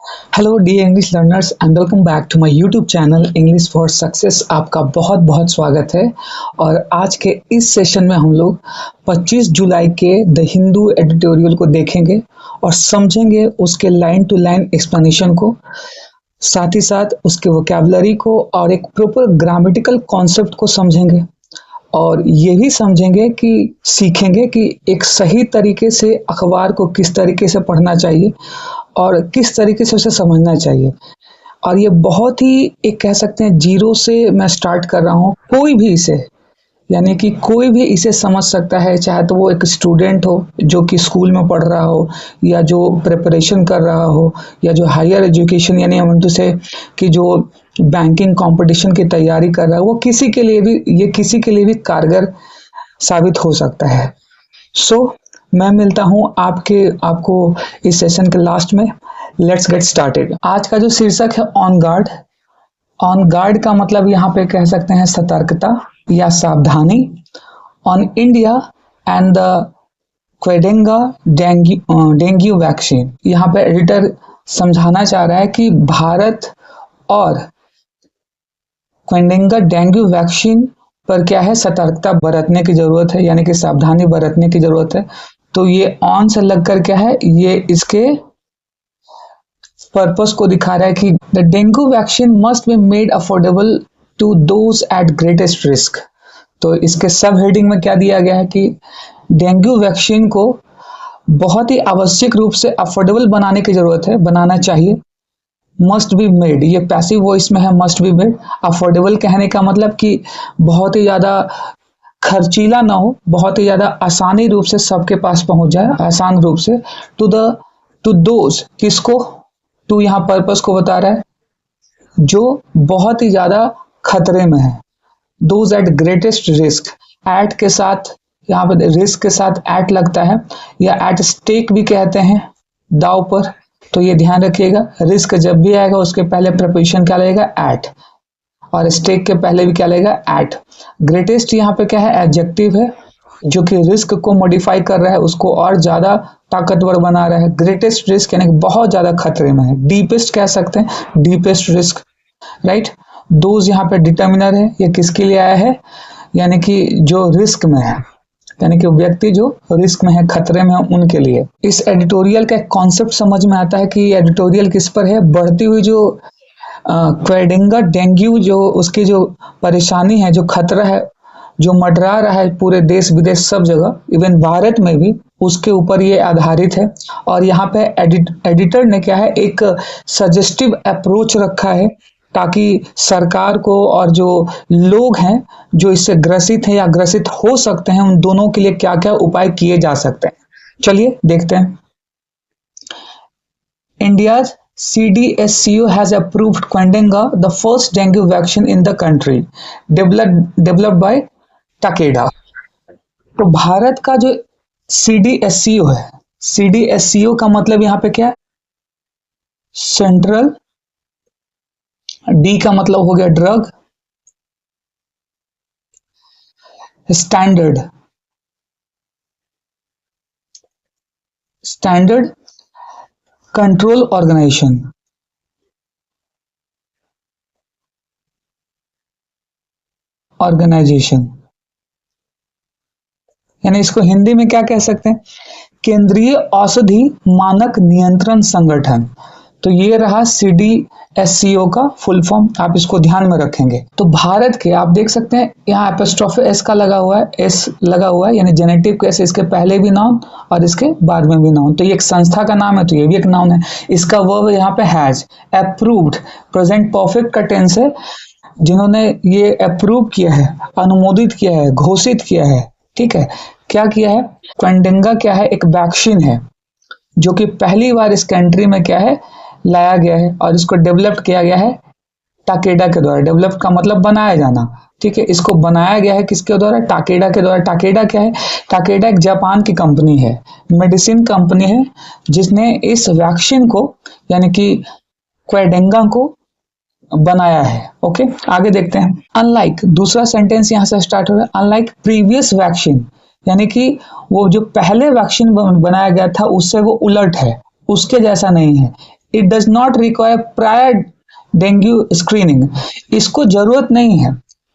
Hello dear English learners and welcome back to my YouTube channel English for success. आपका बहुत बहुत स्वागत है। और आज के इस सेशन में हम लोग 25 जुलाई के द हिंदू एडिटोरियल को देखेंगे और समझेंगे उसके लाइन टू लाइन एक्सप्लेनेशन को, साथ ही साथ उसके वोकैबुलरी को और एक प्रॉपर ग्रामेटिकल कॉन्सेप्ट को समझेंगे। और ये भी समझेंगे कि सीखेंगे कि एक सही तरीके से अखबार को किस तरीके से पढ़ना चाहिए और किस तरीके से उसे समझना चाहिए। और ये बहुत ही एक कह सकते हैं जीरो से मैं स्टार्ट कर रहा हूँ। कोई भी इसे यानी कि कोई भी इसे समझ सकता है, चाहे तो वो एक स्टूडेंट हो जो कि स्कूल में पढ़ रहा हो, या जो प्रिपरेशन कर रहा हो, या जो हायर एजुकेशन यानी हम टू से कि जो बैंकिंग कंपटीशन की तैयारी कर रहा है, वो किसी के लिए भी ये किसी के लिए भी कारगर साबित हो सकता है। मैं मिलता हूँ आपको इस सेशन के लास्ट में। Let's get started. आज का जो शीर्षक है ऑन गार्ड। ऑन गार्ड का मतलब यहाँ पे कह सकते हैं सतर्कता या सावधानी। On India and the Qdenga dengue vaccine, यहाँ पे एडिटर समझाना चाह रहा है कि भारत और क्वेडेंगा डेंगू वैक्सीन पर क्या है, सतर्कता बरतने की जरूरत है, यानी कि सावधानी बरतने की जरूरत है। तो ये ऑन से लगकर क्या है, ये इसके पर्पस को दिखा रहा है कि the dengue vaccine must be made affordable to those at greatest risk. तो इसके सब हेडिंग में क्या दिया गया है कि डेंगू वैक्सीन को बहुत ही आवश्यक रूप से अफोर्डेबल बनाने की जरूरत है, बनाना चाहिए। मस्ट बी मेड, ये पैसिव वॉइस में है, मस्ट बी मेड। अफोर्डेबल कहने का मतलब कि बहुत ही ज्यादा खर्चीला ना हो, बहुत ही ज्यादा आसानी रूप से सबके पास पहुंच जाए, आसान रूप से। टू दोज, किसको, टू यहाँ पर्पस को बता रहा है, जो बहुत ही ज्यादा खतरे में है। Those at greatest risk, at के साथ यहाँ पे रिस्क के साथ एट लगता है, या एट स्टेक भी कहते हैं, दाव पर। तो ये ध्यान रखिएगा, रिस्क जब भी आएगा उसके पहले प्रपोजिशन क्या लगेगा, एट, और स्टेक के पहले भी क्या लगेगा, एट। ग्रेटेस्ट यहाँ पे क्या है, एडजेक्टिव है, जो कि रिस्क को मॉडिफाई कर रहा है, उसको और ज्यादा ताकतवर बना रहा है। ग्रेटेस्ट रिस्क यानी बहुत ज्यादा खतरे में है। डीपेस्ट कह सकते हैं, डीपेस्ट रिस्क, राइट। दोज यहाँ पे डिटर्मिनर है, ये किसके लिए आया है, यानी कि जो रिस्क में है, यानी कि व्यक्ति जो रिस्क में है, खतरे में है, उनके लिए। इस एडिटोरियल का एक कॉन्सेप्ट समझ में आता है कि एडिटोरियल किस पर है, बढ़ती हुई जो क्वेडेंगा डेंगू, जो उसकी जो परेशानी है, जो खतरा है, जो मंडरा रहा है पूरे देश विदेश सब जगह, इवन भारत में भी, उसके ऊपर ये आधारित है। और यहाँ पे एडिटर ने क्या है, एक सजेस्टिव अप्रोच रखा है, ताकि सरकार को और जो लोग हैं जो इससे ग्रसित हैं या ग्रसित हो सकते हैं, उन दोनों के लिए क्या क्या उपाय किए जा सकते हैं। चलिए देखते हैं। India's CDSCO has approved Qdenga, the first dengue vaccine in the country, developed by Takeda। तो भारत का जो CDSCO है, CDSCO का मतलब यहाँ पे क्या है, सेंट्रल, डी का मतलब हो गया drug, standard, standard control organisation, यानी इसको हिंदी में क्या कह सकते हैं, केंद्रीय औषधि मानक नियंत्रण संगठन। तो ये रहा CDSCO का फुल फॉर्म, आप इसको ध्यान में रखेंगे। तो भारत के आप देख सकते हैं यहाँ एपोस्ट्रोफी एस का लगा हुआ है, एस लगा हुआ है, यानी जेनेटिव केस, इसके पहले भी नाउन और इसके बाद में भी नाउन। तो ये एक संस्था का नाम है, तो ये भी एक नाउन है। इसका वर्ब यहाँ पे हैज, अप्रूव्ड प्रेजेंट परफेक्ट का टेंस है, जिन्होंने ये अप्रूव किया है, अनुमोदित किया है, घोषित किया है, ठीक है। क्या किया है, क्वेडेंगा क्या है, एक वैक्सीन है जो कि पहली बार इस कंट्री में क्या है, लाया गया है, और इसको डेवलप किया गया है टाकेडा के द्वारा। डेवलप का मतलब बनाया जाना, ठीक है। इसको बनाया गया है किसके द्वारा, टाकेडा के द्वारा। टाकेडा क्या है, टाकेडा एक जापान की कंपनी है, मेडिसिन कंपनी है, जिसने इस वैक्सीन को यानी कि क्वेडेंगा को बनाया है। ओके, आगे देखते हैं। अनलाइक, दूसरा सेंटेंस यहां से स्टार्ट हो रहा है, अनलाइक प्रीवियस वैक्सीन, यानी कि वो जो पहले वैक्सीन बनाया गया था उससे वो उलट है, उसके जैसा नहीं है। It does not require prior dengue screening, इसको जरूरत नहीं है।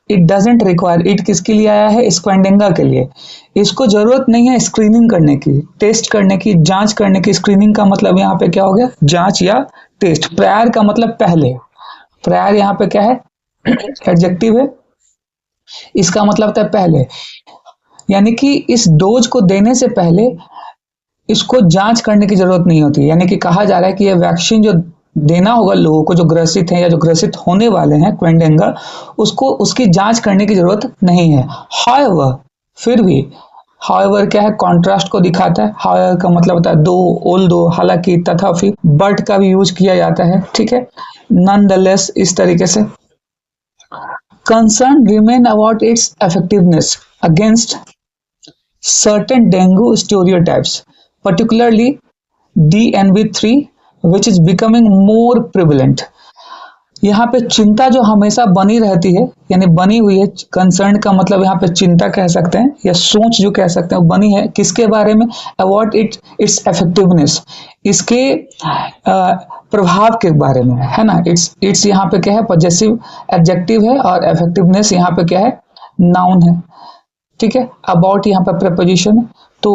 इट डजेंट रिक्वायर, इट किसके लिए आया है, स्क्वेंडेंगा के लिए। इसको जरूरत नहीं है स्क्रीनिंग करने की, टेस्ट करने की, जांच करने की। स्क्रीनिंग का मतलब यहाँ पे क्या हो गया, जांच या टेस्ट। प्रायर का मतलब पहले, प्रायर यहाँ पे क्या है, एडजेक्टिव है, इसका मतलब होता है पहले, यानी कि इस डोज को देने से पहले इसको जांच करने की जरूरत नहीं होती। यानी कि कहा जा रहा है कि ये वैक्सीन जो देना होगा लोगों को जो ग्रसित हैं या जो ग्रसित होने वाले हैं क्वेंडेंगा, उसको उसकी जांच करने की जरूरत नहीं है। हाउएवर, फिर भी, हाउएवर क्या है, कॉन्ट्रास्ट को दिखाता है। हाउएवर का मतलब होता है दो, ओल दो, हालांकि, तथापि, बट का भी यूज किया जाता है, ठीक है, नॉनदलेस, इस तरीके से। Concern remain about it's effectiveness against certain dengue stereotypes, particularly DNV3, which is becoming more prevalent. यहाँ पे चिंता जो हमेशा बनी रहती है, यानी बनी हुई है, कंसर्न का मतलब यहाँ पे चिंता कह सकते हैं या सोच जो कह सकते हैं, बनी है किसके बारे में, अबाउट इट्स इफेक्टिवनेस, इसके प्रभाव के बारे में, है ना। इट्स यहाँ पे क्या है, पॉजेसिव एडजेक्टिव है, और इफेक्टिवनेस यहाँ पे क्या है, नाउन है, ठीक है। अबाउट यहाँ पर प्रपोजिशन। तो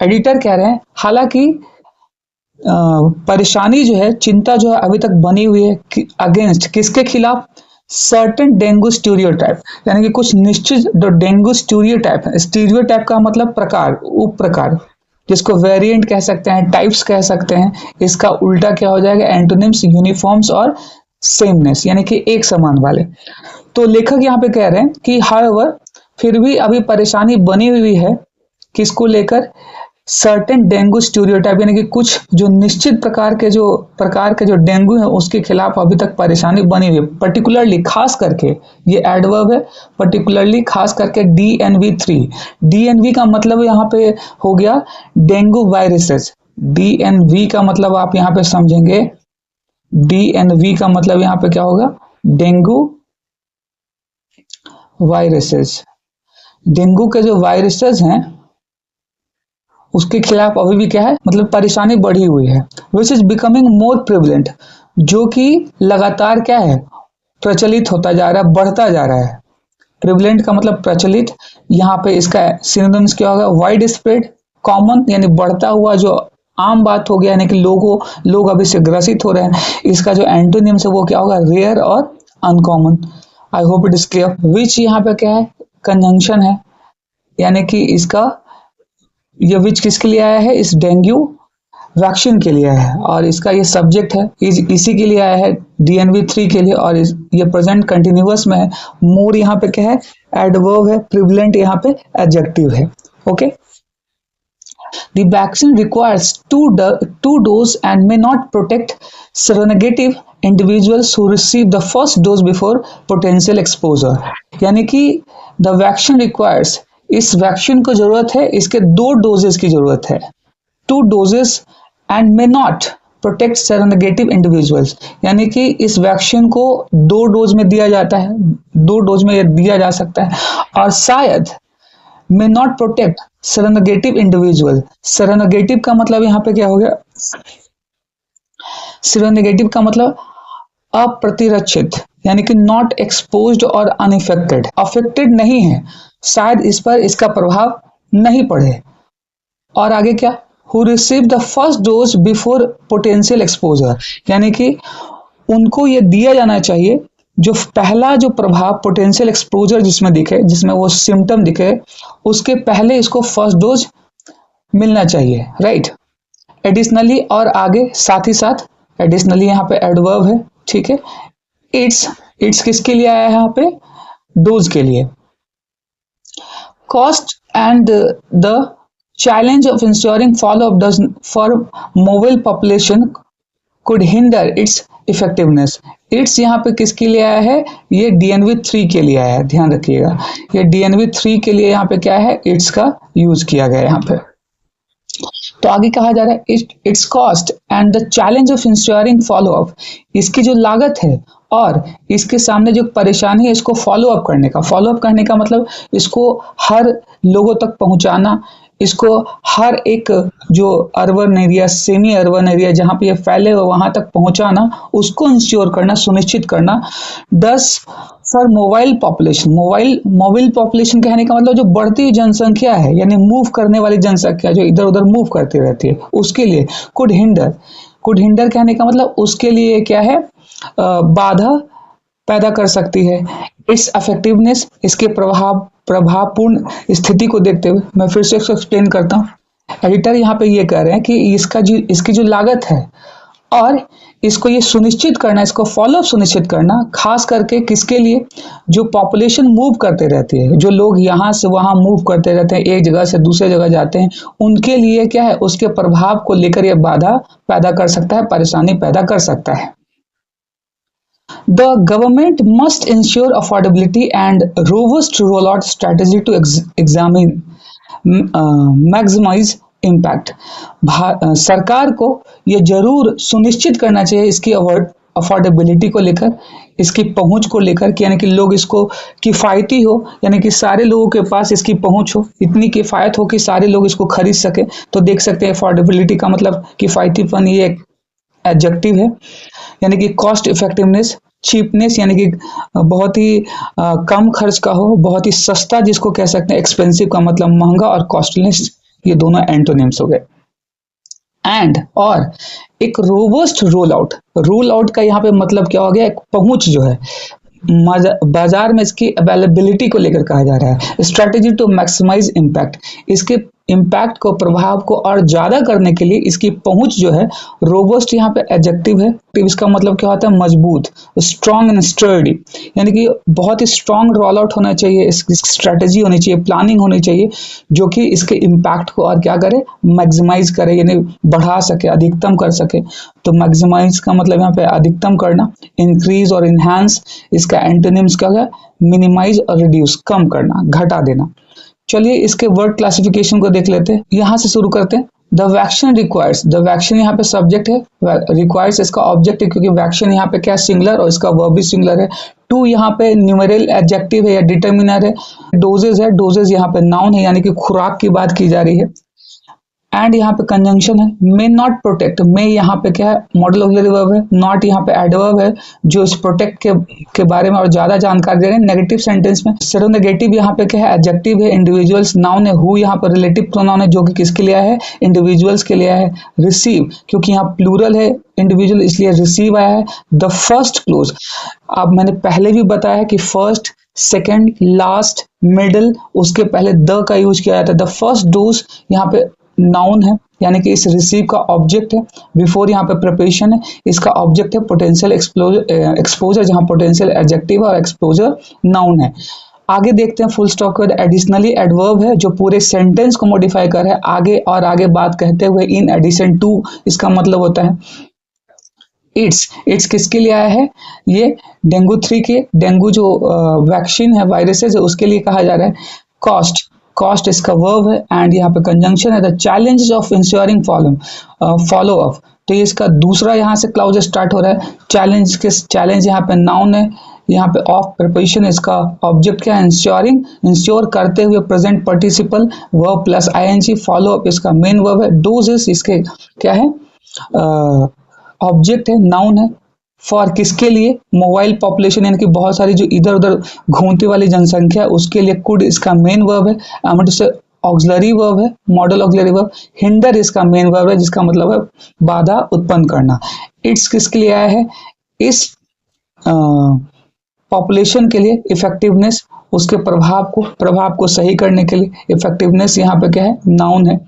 एडिटर कह रहे हैं हालांकि परेशानी जो है, चिंता जो है अभी तक बनी हुई है, अगेंस्ट किसके खिलाफ, सर्टेन डेंगू स्टीरियोटाइप, यानी कि कुछ निश्चित जो डेंगू स्टीरियोटाइप है। स्टीरियोटाइप का मतलब प्रकार, उप प्रकार, जिसको वेरिएंट कह सकते हैं, टाइप्स कह सकते हैं। इसका उल्टा क्या हो जाएगा, एंटोनिम्स, यूनिफॉर्म्स और सेमनेस, यानी कि एक समान वाले। तो लेखक यहाँ पे कह रहे हैं कि हाउएवर, फिर भी अभी परेशानी बनी हुई है, किसको लेकर, सर्टेन डेंगू स्टीरियोटाइप, यानी कि कुछ जो निश्चित प्रकार के जो डेंगू है उसके खिलाफ अभी तक परेशानी बनी हुई है। पर्टिकुलरली, खास करके, ये एडवर्ब है, पर्टिकुलरली खास करके DNV3। DNV का मतलब यहाँ पे हो गया डेंगू वायरसेस। DNV का मतलब आप यहाँ पे समझेंगे, DNV का मतलब यहाँ पे क्या होगा, डेंगू वायरसेस। डेंगू के जो वायरसेस हैं उसके खिलाफ अभी भी क्या है, मतलब परेशानी बढ़ी हुई है। Which is becoming more prevalent, जो कि लगातार क्या है, प्रचलित होता जा रहा है, बढ़ता जा रहा है। प्रिवलेंट का मतलब प्रचलित, यहाँ पे इसका सिनोनिम्स क्या होगा, वाइड स्प्रेड, कॉमन, यानी बढ़ता हुआ, जो आम बात हो गया, यानी कि लोग अभी से ग्रसित हो रहे हैं। इसका जो एंटोनिम्स है वो क्या होगा, रेयर और uncommon. I hope it is clear. Which यहाँ पे क्या है, कंजंक्शन है, यानी कि इसका ये विच किसके लिए आया है, इस डेंगू वैक्सीन के लिए आया है, और इसका ये सब्जेक्ट है, इसी के लिए आया है, DNV3 के लिए, और ये प्रेजेंट कंटिन्यूअस में है। मोर यहाँ पे क्या है, एडवर्ब है, प्रिवलेंट यहाँ पे एडजेक्टिव है, okay. The vaccine requires two dose and may not protect seronegative individuals who receive the first dose before potential exposure. यानी कि the vaccine requires, इस वैक्सीन को जरूरत है, इसके 2 डोजेस की जरूरत है, 2 doses and may not protect seronegative individuals, यानी कि इस वैक्सीन को 2 डोज में दिया जाता है, 2 डोज में यह दिया जा सकता है, और शायद may not protect seronegative individual। seronegative का मतलब यहाँ पे क्या हो गया, seronegative का मतलब अप्रतिरक्षित, यानी कि नॉट एक्सपोज्ड और अनइफेक्टेड, अफेक्टेड नहीं है, शायद इस पर इसका प्रभाव नहीं पड़े। और आगे क्या, who receive the first dose before potential exposure, यानी कि उनको ये दिया जाना चाहिए जो पहला जो प्रभाव, पोटेंशियल एक्सपोजर जिसमें दिखे, जिसमें वो सिम्टम दिखे, उसके पहले इसको फर्स्ट डोज मिलना चाहिए, राइट। एडिशनली, और आगे साथ ही साथ, एडिशनली यहाँ पे एडवर्ब है, ठीक है। इट्स किसके लिए आया है यहाँ पे, डोज के लिए। Cost and the challenge of ensuring follow up does for mobile population could hinder it's effectiveness. It's यहाँ पे किसके लिए आया है, ये DNV3 के लिए आया है, ध्यान रखिएगा, ये DNV3 के लिए यहाँ पे क्या है, इट्स का यूज किया गया है यहाँ पे। तो आगे कहा जा रहा है, it's cost and the challenge of ensuring follow up, इसकी जो लागत है और इसके सामने जो परेशानी है इसको फॉलो अप करने का। फॉलो अप करने का मतलब इसको हर लोगों तक पहुंचाना, इसको हर एक जो urban area, semi urban area जहाँ पे ये फैले हुए वहां तक पहुंचाना, उसको इंश्योर करना, सुनिश्चित करना। 10 for mobile population, mobile population कहने का मतलब जो बढ़ती हुई जनसंख्या है, यानी मूव करने वाली जनसंख्या जो इधर उधर मूव करती रहती है, उसके लिए कुड हिंडर कहने का मतलब उसके लिए क्या है, बाधा पैदा कर सकती है। इट्स अफेक्टिवनेस, इसके प्रभावपूर्ण स्थिति को देखते हुए मैं फिर से इसको एक्सप्लेन करता हूँ। एडिटर यहाँ पे ये कह रहे हैं कि इसकी जो लागत है और इसको ये सुनिश्चित करना, इसको फॉलो अप सुनिश्चित करना, खास करके किसके लिए, जो पॉपुलेशन मूव करते रहती है, जो लोग यहाँ से वहाँ मूव करते रहते हैं, एक जगह से दूसरे जगह जाते हैं, उनके लिए क्या है, उसके प्रभाव को लेकर यह बाधा पैदा कर सकता है, परेशानी पैदा कर सकता है। The government must ensure affordability and robust rollout strategy to maximize impact. सरकार को यह जरूर सुनिश्चित करना चाहिए इसकी अफोर्डेबिलिटी को लेकर, इसकी पहुंच को लेकर कि यानी कि लोग इसको किफ़ायती हो, यानी कि सारे लोगों के पास इसकी पहुंच हो, इतनी किफ़ायत हो कि सारे लोग इसको खरीद सके। तो देख सकते हैं अफोर्डेबिलिटी का मतलब किफ़ायतीपन, ये एक एडजेक्टिव है। यानी कि कॉस्ट इफेक्टिवनेस, चीपनेस यानी कि बहुत ही कम खर्च का हो, बहुत ही सस्ता जिसको कह सकते हैं, एक्सपेंसिव का मतलब महंगा, और कॉस्टलेस ये दोनों एंटोनिम्स हो गए। एंड और एक रोबस्ट रोल आउट का यहाँ पे मतलब क्या हो गया, एक पहुंच जो है बाजार में इसकी अवेलेबिलिटी को लेकर कहा जा रहा है। स्ट्रेटेजी टू मैक्सिमाइज इम्पैक्ट, इसके इम्पैक्ट को, प्रभाव को और ज्यादा करने के लिए इसकी पहुंच जो है, रोबस्ट यहाँ पे एडजेक्टिव है। इसका मतलब क्या होता है, मजबूत, स्ट्रॉन्ग एंड स्टर्डी, यानी कि बहुत ही स्ट्रॉन्ग रोल आउट होना चाहिए, स्ट्रेटेजी होनी चाहिए, प्लानिंग होनी चाहिए, जो कि इसके इम्पैक्ट को और क्या करे, मैक्सिमाइज करे, यानी बढ़ा सके, अधिकतम कर सके। तो मैक्सिमाइज का मतलब यहाँ पे अधिकतम करना, इंक्रीज और इनहांस इसका एंटोनिम्स क्या है, मिनिमाइज और रिड्यूस, कम करना, घटा देना। चलिए इसके वर्ड क्लासिफिकेशन को देख लेते हैं, यहां से शुरू करते हैं। द वैक्शन रिक्वायर्स, द वैक्शन यहाँ पे सब्जेक्ट है, रिक्वायर्स इसका ऑब्जेक्ट है, क्योंकि वैक्शन यहाँ पे क्या सिंगुलर और इसका वर्ब भी सिंगुलर है। टू यहाँ पे न्यूमेरल एडजेक्टिव है या डिटर्मिनर है। डोजेज है, डोजेज यहाँ पे नाउन है, यानी कि खुराक की बात की जा रही है। एंड यहाँ पे कंजंक्शन है। मे नॉट प्रोटेक्ट, मे यहाँ पे क्या है, मॉडल ऑक्सिलरी वर्ब है। नॉट यहाँ पे एडवर्ब है जो इस प्रोटेक्ट के बारे में और ज्यादा जानकारी दे रहे हैं नेगेटिव सेंटेंस में। सेरोनेगेटिव यहाँ पे क्या है, एडजेक्टिव है। इंडिविजुअल्स नाउन है। हु यहाँ पर रिलेटिव प्रोनाउन है, जो कि किसके लिए है, इंडिविजुअल्स के लिए है। रिसीव, क्योंकि यहाँ प्लूरल है इंडिविजुअल, इसलिए रिसीव आया है। द फर्स्ट क्लोज, अब मैंने पहले भी बताया कि फर्स्ट, सेकेंड, लास्ट, मिडल, उसके पहले द का यूज किया जाता है। द फर्स्ट डोज यहाँ पे नाउन है, यानी कि इस रिसीव का ऑब्जेक्ट है। बिफोर यहाँ पे प्रिपरेशन है, इसका ऑब्जेक्ट है। पोटेंशियल एक्सपोजर, जहाँ पोटेंशियल एडजेक्टिव और एक्सपोजर नाउन है। आगे देखते हैं फुल स्टॉप के बाद एडिशनली एडवर्ब है, जो पूरे सेंटेंस को मॉडिफाई कर है, आगे और आगे बात कहते हुए। इन एडिशन टू इसका मतलब होता है। इट्स किसके लिए आया है, ये डेंगू 3 के, डेंगू जो वैक्सीन है, वायरसेस है, उसके लिए कहा जा रहा है। कॉस्ट इसका वर्ब है। एंड यहाँ पे कंजंक्शन है। The challenges of ensuring follow up, तो ये इसका दूसरा यहाँ से क्लाउज स्टार्ट हो रहा है। चैलेंज यहाँ पे नाउन है। यहाँ पे ऑफ प्रिपरेशन इसका ऑब्जेक्ट क्या है, इंश्योर करते हुए present participle verb plus ING. Follow up इसका मेन वर्ब है। डोजेस इसके क्या है, ऑब्जेक्ट है, नाउन है। फॉर किसके लिए, मोबाइल पॉपुलेशन, यानी कि बहुत सारी जो इधर उधर घूमती वाली जनसंख्या है, उसके लिए। कुड इसका मेन वर्ब है। एमट से ऑक्सिलरी वर्ब है, मॉडल ऑक्सिलरी वर्ब। हिंडर इसका मेन वर्ब है, जिसका मतलब है बाधा उत्पन्न करना। इट्स किसके लिए आया है, इस पॉपुलेशन के लिए। इफेक्टिवनेस, उसके प्रभाव को सही करने के लिए। इफेक्टिवनेस यहाँ पे क्या है, नाउन है।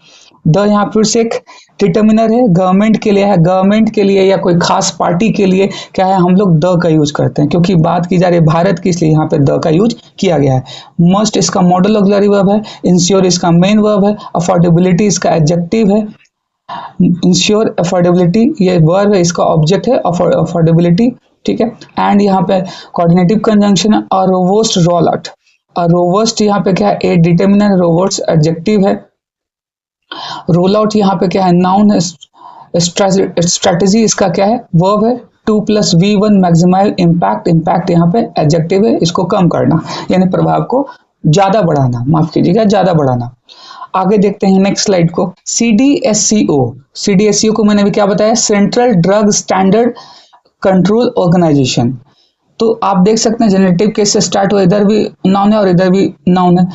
द यहाँ फिर से एक डिटर्मिनर है, गवर्नमेंट के लिए है। गवर्नमेंट के लिए या कोई खास पार्टी के लिए क्या है, हम लोग द का यूज करते हैं, क्योंकि बात की जा रही है भारत की, इसलिए यहाँ पे द का यूज किया गया है। मस्ट इसका मॉडल ऑक्सिलरी वर्ब है। इंश्योर इसका मेन वर्ब है। अफोर्डेबिलिटी इसका एडजेक्टिव है। इंश्योर अफोर्डेबिलिटी ये वर्ब है, इसका ऑब्जेक्ट है अफोर्डेबिलिटी, ठीक है। एंड यहाँ पे कोऑर्डिनेटिव कंजंक्शन है। और रोबस्ट रोल आउट, और रोबस्ट यहाँ पे क्या है, ए डिटर्मिनर, रोबस्ट एडजेक्टिव है। रोल आउट यहाँ पे क्या है, नाउन है। स्ट्रेटेजी इसका क्या है, वर्ब है। 2 + V1 मैक्सिमाइज इम्पैक्ट, इम्पैक्ट यहाँ पे एडजेक्टिव है, इसको कम करना, यानी प्रभाव को ज्यादा बढ़ाना, माफ कीजिएगा, ज्यादा बढ़ाना। आगे देखते हैं नेक्स्ट स्लाइड को। सीडीएससीओ को मैंने भी क्या बताया, central drug standard control organisation. तो आप देख सकते हैं जेनेटिव केस से स्टार्ट हुआ, इधर भी नाउन है और इधर भी नाउन है।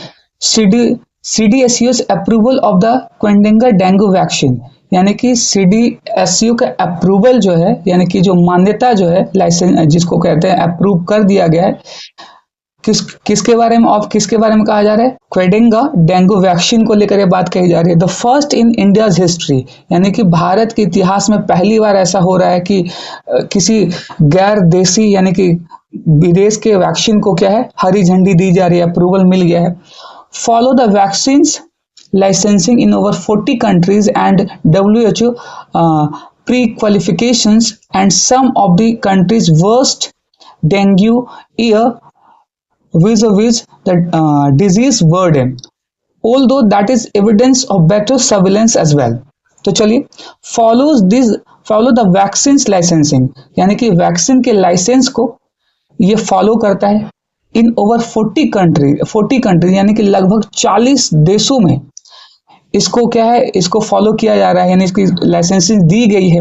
CDSCO approval of the Qdenga dengue vaccine, यानी कि सीडीएससीओ का अप्रूवल जो है, यानी कि जो मान्यता जो है, लाइसेंस जिसको कहते हैं, अप्रूव कर दिया गया है। किसके बारे में, ऑफ किसके बारे में कहा जा रहा है, क्वेडेंगा डेंगू वैक्सीन को लेकर ये बात कही जा रही है। The first in India's history, यानी कि भारत के इतिहास में पहली बार ऐसा हो रहा है कि किसी गैर देशी यानी कि विदेश के वैक्सीन को क्या है, हरी झंडी दी जा रही है, अप्रूवल मिल गया है। Follow the vaccines licensing in over 40 countries and WHO pre-qualifications and some of the countries' worst dengue year vis-a-vis the disease burden, although that is evidence of better surveillance as well. तो चलिए, follow the vaccines licensing, यानी कि vaccine के licence को ये follow करता है इन over 40 country यानी कि लगभग 40 देशों में इसको क्या है, इसको फॉलो किया जा रहा है, यानी इसकी लाइसेंसिंग दी गई है।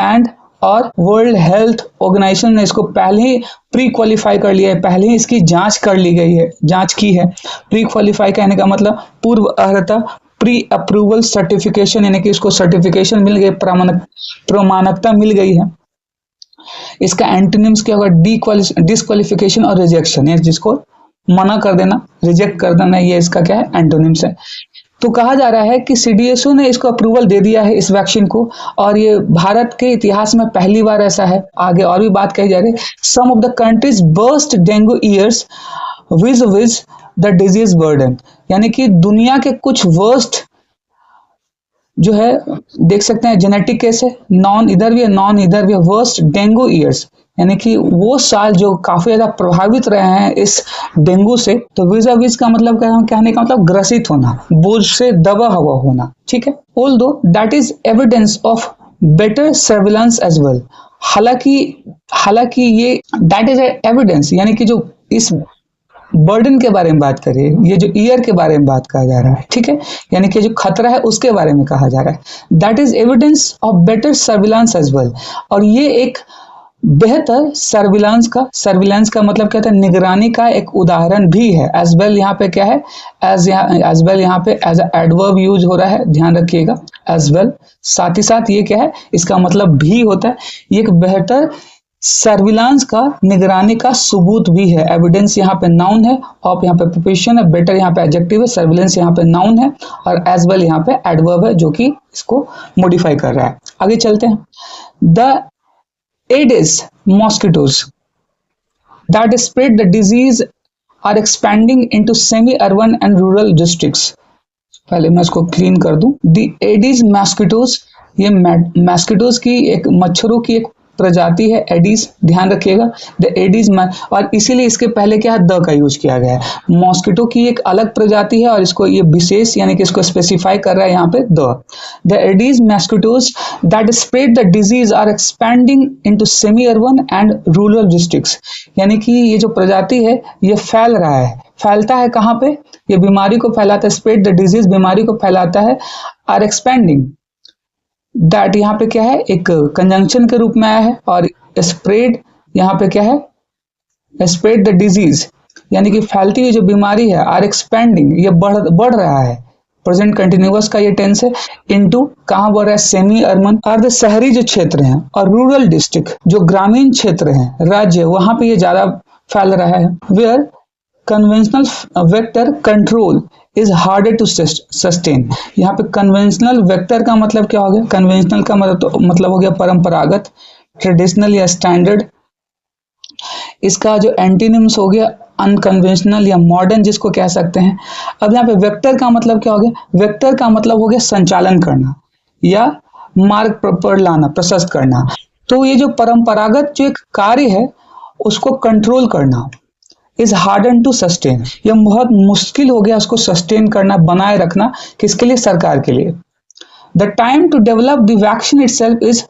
एंड और वर्ल्ड हेल्थ ऑर्गेनाइजेशन ने इसको पहले ही प्री क्वालिफाई कर लिया है, पहले ही इसकी जांच कर ली गई है, जांच की है। प्री क्वालिफाई कहने का मतलब पूर्व अर्हता, प्री अप्रूवल सर्टिफिकेशन, यानी कि इसको सर्टिफिकेशन मिल गई, प्रमाणकता मिल गई है। इसका एंटोनिम्स क्या होगा, डिस्क्वालिफिकेशन और रिजेक्शन, यानी जिसको मना कर देना, रिजेक्ट कर देना, ये इसका क्या है, एंटोनिम्स है। तो कहा जा रहा है कि सीडीएसओ ने इसको अप्रूवल दे दिया है इस वैक्सीन को, और ये भारत के इतिहास में पहली बार ऐसा है। आगे और भी बात कही जा रही है। Some of the countries worst dengue years with the disease burden, यानी कि दुनिया के कुछ वर्स्ट जो है, देख सकते हैं जेनेटिक केस है, नॉन इधर भी है, नॉन इधर भी है, वर्स्ट डेंगू ईयर्स, यानी कि वो साल जो काफी ज्यादा प्रभावित रहे हैं इस डेंगू से। तो विज का मतलब कहने का मतलब ग्रसित होना, बोझ से दबा हुआ होना, ठीक है। Although that is evidence of better surveillance as well, हालांकि ये दैट इज एविडेंस, यानी कि जो इस बर्डन के बारे में बात करिए, ये जो ईयर के बारे में बात कहा जा रहा है, ठीक है, यानी कि जो खतरा है उसके बारे में कहा जा रहा है। That is evidence of better surveillance as well, और ये एक बेहतर सर्विलांस का मतलब क्या था, निगरानी का एक उदाहरण भी है। एज वेल यहाँ पे क्या है, एज वेल यहाँ पे एज एडवर्ब यूज हो रहा है, ध्यान रखिएगा, एज वेल, साथ ही साथ ये क्या है, इसका मतलब भी होता है। ये एक बेहतर सर्विलांस का, निगरानी का सबूत भी है। एविडेंस यहाँ पे नाउन है, ऑफ यहाँ पे प्रीपोजिशन है, बेटर यहाँ पे एडजेक्टिव है, सर्विलांस यहाँ पे नाउन है, और एज वेल यहाँ पे एडवर्ब है जो कि इसको मॉडिफाई कर रहा है। आगे चलते हैं। The Aedes mosquitoes that spread the disease are expanding into semi-urban and rural districts. पहले मैं इसको क्लीन कर दूं। The Aedes mosquitoes, ये मस्किटोज की एक, मच्छरों की एक प्रजाति है, एडीज, ध्यान रखिएगा। द एडीज, और इसीलिए इसके पहले क्या है, द का यूज किया गया है। मॉस्किटो की एक अलग प्रजाति है और इसको ये विशेष, यानी कि इसको स्पेसिफाई कर रहा है यहाँ पे the Aedes mosquitoes that spread the disease are expanding into semi urban and rural districts, यानी कि ये जो प्रजाति है ये फैल रहा है। फैलता है कहाँ पे, ये बीमारी को फैलाता है, स्प्रेड द डिजीज बीमारी को फैलाता है, आर एक्सपैंडिंग, दैट यहाँ पे क्या है, एक कंजंक्शन के रूप में आया है, और स्प्रेड यहाँ पे क्या है, स्प्रेड द डिजीज, यानी कि फैलती हुई जो बीमारी है, आर एक्सपेंडिंग, ये बढ़ रहा है, प्रेजेंट कंटिन्यूअस का ये टेंस है, इनटू कहाँ बढ़ रहा है, सेमी अर्बन, और शहरी जो क्षेत्र हैं, और रूरल डिस्ट्रिक्ट जो ग्रामीण क्षेत्र हैं, राज्य, वहां पे ये ज्यादा फैल रहा है। Where conventional vector control is harder to sustain, यहाँ पे कन्वेंशनल वेक्टर का मतलब क्या हो गया, कन्वेंशनल का मतलब हो गया परंपरागत, ट्रेडिशनल या स्टैंडर्ड, इसका जो एंटीनिम्स हो गया अनकन्वेंशनल या मॉडर्न, जिसको कह सकते हैं। अब यहाँ पे वेक्टर का मतलब क्या हो गया, वेक्टर का मतलब हो गया संचालन करना या मार्ग पर लाना, प्रशस्त करना। तो ये जो परंपरागत जो एक कार्य है उसको कंट्रोल करना, इज हार्डन टू सस्टेन, यह बहुत मुश्किल हो गया उसको सस्टेन करना, बनाए रखना, किसके लिए, सरकार के लिए। The time to develop the vaccine itself is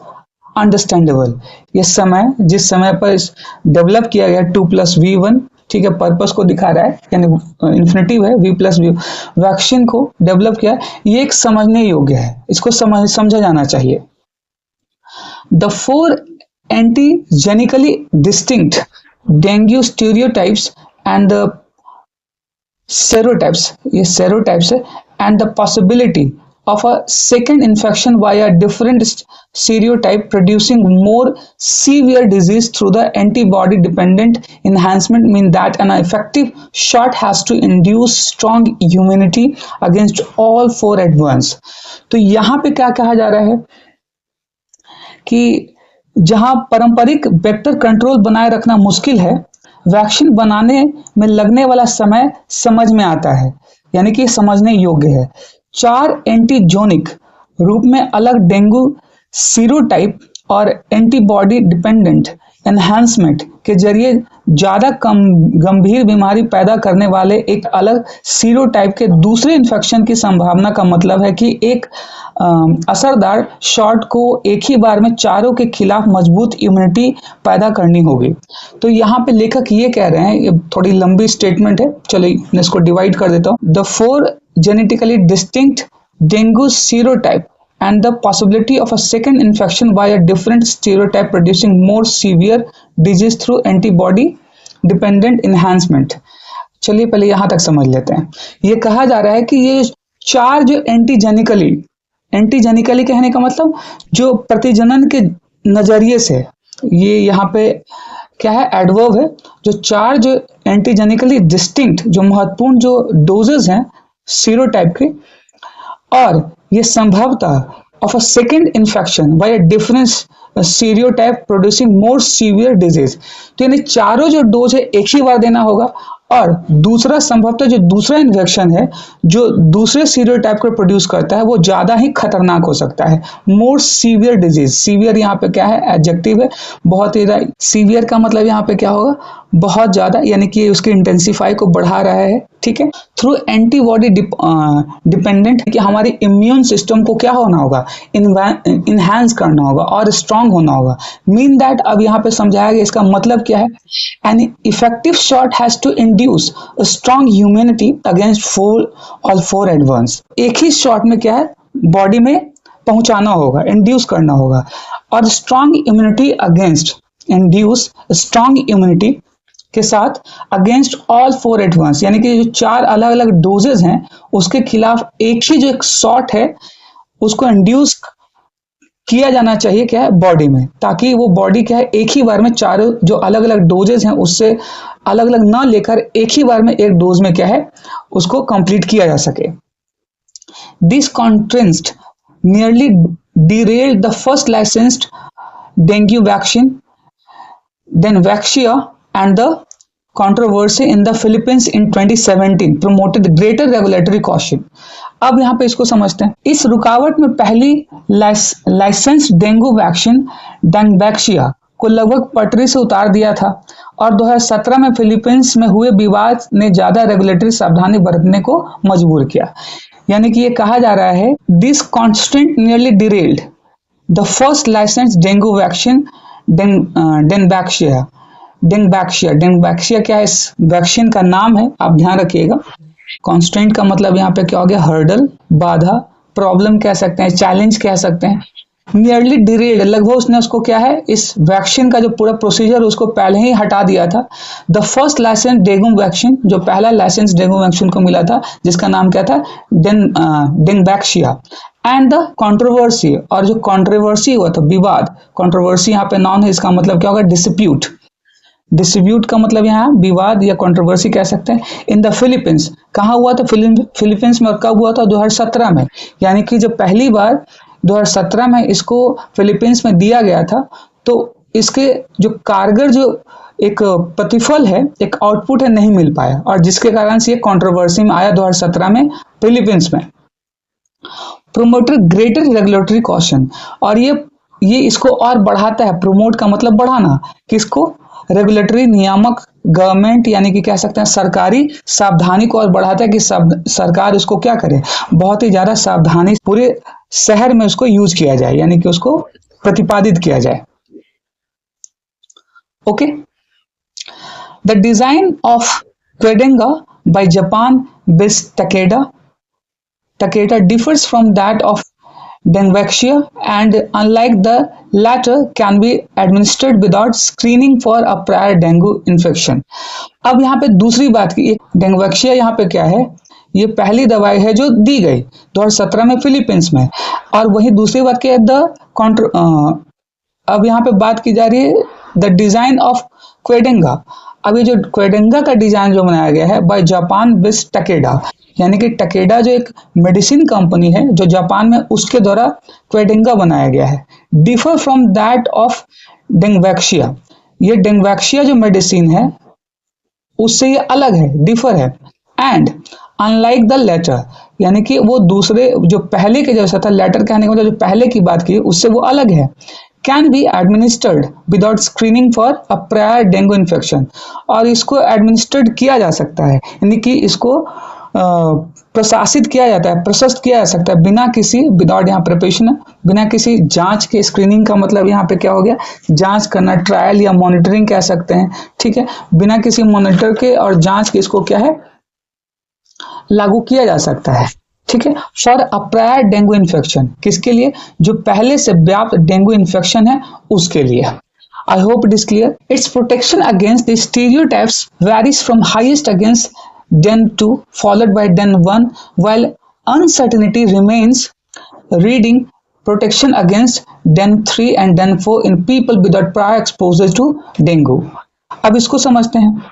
understandable, ये समय, जिस समय पर डेवलप किया गया 2+V1, ठीक है, पर्पस को दिखा रहा है, यानी इन्फिनेटिव है, वी प्लस वी, वैक्सीन को डेवलप किया, ये एक समझने योग्य है, इसको समझा जाना चाहिए। The four antigenically distinct dengue stereotypes and the serotypes, ये serotypes है, and the possibility of a second infection by a different serotype producing more severe disease through the antibody dependent enhancement mean that an effective shot has to induce strong immunity against all four at once। तो यहाँ पे क्या कहा जा रहा है कि जहां पारंपरिक वेक्टर कंट्रोल बनाए रखना मुश्किल है, वैक्सीन बनाने में लगने वाला समय समझ में आता है, यानी कि समझने योग्य है। 4 एंटीजोनिक रूप में अलग डेंगू सीरोटाइप और एंटीबॉडी डिपेंडेंट एनहांसमेंट के जरिए ज्यादा कम गंभीर बीमारी पैदा करने वाले एक अलग सीरोटाइप के दूसरे इन्फेक्शन की संभावना का मतलब है कि एक असरदार शॉट को एक ही बार में चारों के खिलाफ मजबूत इम्यूनिटी पैदा करनी होगी। तो यहाँ पे लेखक ये कह रहे हैं, ये थोड़ी लंबी स्टेटमेंट है, चलिए मैं इसको डिवाइड कर देता हूँ। The 4 genetically distinct dengue serotype and the possibility of a second infection by a different serotype producing more severe disease through antibody dependent enhancement। चलिए पहले यहां तक समझ लेते हैं। ये कहा जा रहा है कि ये 4 जो एंटीजेनिकली कहने का मतलब जो प्रतिजनन के नजरिए से, ये यहाँ पे क्या है, एडवर्ब है, जो 4 जो एंटीजेनिकली डिस्टिंक्ट जो महत्वपूर्ण जो डोजेस हैं सीरोटाइप के, और ये संभवतः of a second infection by a difference serotype producing more severe disease. तो यानी चारों जो डोज है एक ही बार देना होगा, और दूसरा संभवतः जो दूसरा इन्फेक्शन है जो दूसरे सीरियोटाइप को प्रोड्यूस करता है वो ज्यादा ही खतरनाक हो सकता है। मोर सीवियर डिजीज, सीवियर यहाँ पे क्या है, एडजेक्टिव है, बहुत ही सीवियर का मतलब यहाँ पे क्या होगा, बहुत ज्यादा, यानी कि उसके इंटेंसिफाई को बढ़ा रहा है, ठीक है। थ्रू एंटीबॉडी डिपेंडेंट, कि हमारी इम्यून सिस्टम को क्या होना होगा, इनहैंस करना होगा और स्ट्रांग होना होगा। मीन दैट, अब यहाँ पे समझाया गया इसका मतलब क्या है, an effective shot has to induce strong immunity against all four at once. एक ही शॉट में क्या है, बॉडी में पहुंचाना होगा, इंड्यूस करना होगा, और strong immunity against, induce strong immunity के साथ अगेंस्ट ऑल 4 एट वंस, यानी कि जो 4 अलग अलग डोजेस हैं उसके खिलाफ एक ही जो एक शॉट है उसको इंड्यूस किया जाना चाहिए, क्या है, बॉडी में, ताकि वो बॉडी क्या है, एक ही बार में चारों जो अलग अलग डोजेस हैं उससे अलग अलग ना लेकर एक ही बार में एक डोज में क्या है उसको कंप्लीट किया जा सके। This contrast nearly derailed the first licensed dengue vaccine, then Vaxia, and the controversy in the Philippines in 2017 promoted greater regulatory caution। अब यहाँ पे इसको समझते हैं। इस रुकावट में पहली लाइसेंस डेंगू वैक्सीन डेंगवैक्सिया को लगभग पटरी से उतार दिया था, और 2017 में फिलीपींस में हुए विवाद ने ज्यादा रेगुलेटरी सावधानी बरतने को मजबूर किया। यानी कि ये कहा जा रहा है, this constant nearly derailed the first licence dengue vaccine Dengvaxia क्या है, इस वैक्सीन का नाम है, आप ध्यान रखिएगा। कॉन्स्टेंट का मतलब यहाँ पे क्या हो गया, हर्डल, बाधा, प्रॉब्लम कह सकते हैं, चैलेंज कह सकते हैं। नियरली डिरेल्ड, लगभग उसने उसको क्या है, इस वैक्सीन का जो पूरा प्रोसीजर उसको पहले ही हटा दिया था। The first licence dengue vaccine, जो पहला लाइसेंस डेंगू वैक्सीन को मिला था जिसका नाम क्या था, डेंगवैक्सिया, एंड द कंट्रोवर्सी, और जो कंट्रोवर्सी हुआ था, विवाद, कंट्रोवर्सी यहाँ पे नाउन है, इसका मतलब क्या होगा, डिस्प्यूट। डिस्प्यूट का मतलब यहाँ विवाद या कंट्रोवर्सी कह सकते हैं। इन द फिलीपींस, कहाँ हुआ था, फिलीपींस में, और कब हुआ था, 2017 में। यानी कि जब पहली बार 2017 में इसको फिलीपींस में दिया गया था, तो इसके जो कारगर जो एक प्रतिफल है, एक आउटपुट है, नहीं मिल पाया, और जिसके कारण से ये कंट्रोवर्सी में आया 2017 में फिलीपींस में। प्रोमोटेड ग्रेटर रेगुलेटरी कॉशन, और ये इसको और बढ़ाता है, प्रोमोट का मतलब बढ़ाना, किसको, रेगुलेटरी नियामक, गवर्नमेंट, यानी कि कह सकते हैं सरकारी सावधानी को और बढ़ाता है कि सरकार उसको क्या करे, बहुत ही ज्यादा सावधानी पूरे शहर में उसको यूज किया जाए, यानी कि उसको प्रतिपादित किया जाए। Okay, the design of Qdenga by Japan based Takeda differs from that of Dengvaxia, and unlike the latter can be administered without screening for a prior dengue infection. अब यहाँ पे दूसरी बात की, डेंगवैक्सिया यहाँ पे क्या है, ये पहली दवाई है जो दी गई 2017 में फिलीपींस में, और वही दूसरी बात की है अब यहाँ पे बात की जा रही है द डिजाइन ऑफ क्वेडेंगा। अब ये जो क्वेडेंगा का डिजाइन जो बनाया गया है बाय जापान बेस्ड टकेडा, यानी कि टकेडा जो एक मेडिसिन कंपनी है जो जापान में, उसके द्वारा क्वेडेंगा बनाया गया है। Differ from that of Dengvaxia, ये डेंगवैक्सिया जो मेडिसिन है उससे ये अलग है, डिफर है। एंड अनलाइक द लेटर, यानी कि वो दूसरे जो पहले के जैसा था, लेटर कहने का मतलब जो पहले की बात की उससे वो अलग है। Can be administered without screening for a prior dengue infection, और इसको एडमिनिस्टर्ड किया जा सकता है, यानी कि इसको प्रशासित किया जाता है, प्रशस्त किया जा सकता है बिना किसी, विदाउट यहाँ प्रिपरेशन, बिना किसी जांच के। स्क्रीनिंग का मतलब यहाँ पे क्या हो गया, जांच करना, ट्रायल या मॉनिटरिंग कह सकते हैं, ठीक है। बिना किसी मॉनिटर के और जांच के इसको क्या है, लागू किया जा सकता है, ठीक है। For a prior dengue infection, किसके लिए, जो पहले से व्याप्त डेंगू इन्फेक्शन है उसके लिए। I hope it is clear. Its protection against the stereotypes varies from highest against Den 2 followed by Den 1, while uncertainty remains reading protection against Den 3 and Den 4 in people without prior exposure to dengue. अब इसको समझते हैं।